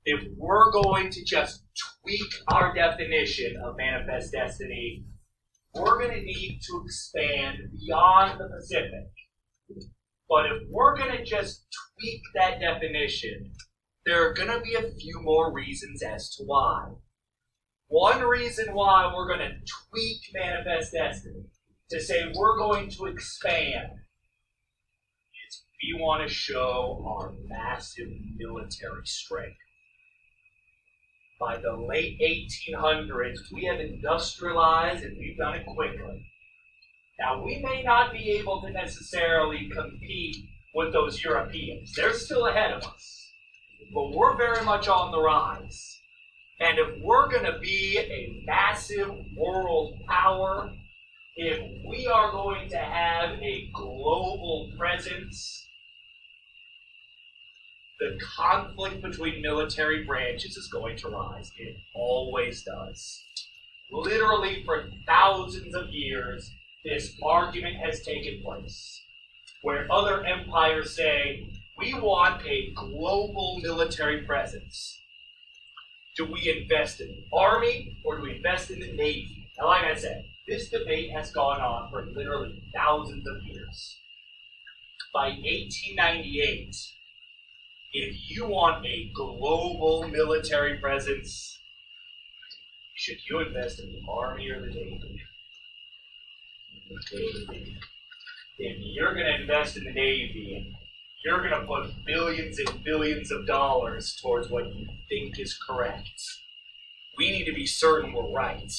if we're going to just tweak our definition of manifest destiny, we're going to need to expand beyond the Pacific. But if we're going to just tweak that definition, there are going to be a few more reasons as to why. One reason why we're going to tweak manifest destiny, to say we're going to expand, is we want to show our massive military strength. By the late 1800s, we have industrialized and we've done it quickly. Now, we may not be able to necessarily compete with those Europeans. They're still ahead of us. But we're very much on the rise. And if we're going to be a massive world power, if we are going to have a global presence, the conflict between military branches is going to rise. It always does. Literally for thousands of years, this argument has taken place, where other empires say, we want a global military presence. Do we invest in the army or do we invest in the navy? Now, like I said, this debate has gone on for literally thousands of years. By 1898, if you want a global military presence, should you invest in the army or the navy? If you're going to invest in the navy, you're going to put billions and billions of dollars towards what you think is correct. We need to be certain we're right.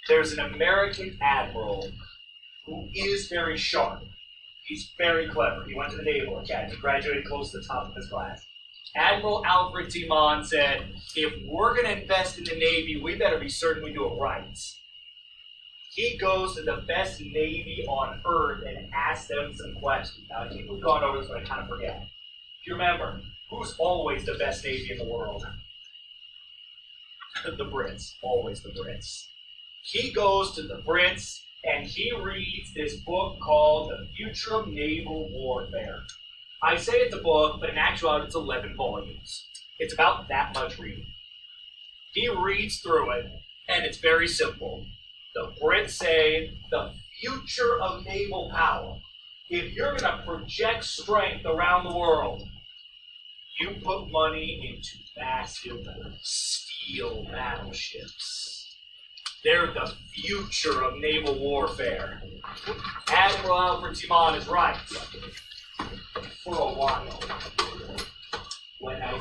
There's an American admiral who is very sharp. He's very clever. He went to the Naval Academy, graduated close to the top of his class. Admiral Alfred Timon said, if we're going to invest in the Navy, we better be certain we do it right. He goes to the best Navy on Earth and asks them some questions. Now, I think we've gone over this, but I kind of forget. If you remember, who's always the best Navy in the world? The Brits. Always the Brits. He goes to the Brits, and he reads this book called The Future of Naval Warfare. I say it's a book, but in actuality it's 11 volumes. It's about that much reading. He reads through it, and it's very simple. The Brits say the future of naval power. If you're going to project strength around the world, you put money into massive steel battleships. They're the future of naval warfare. Admiral Alfred Timon is right. For a while. When I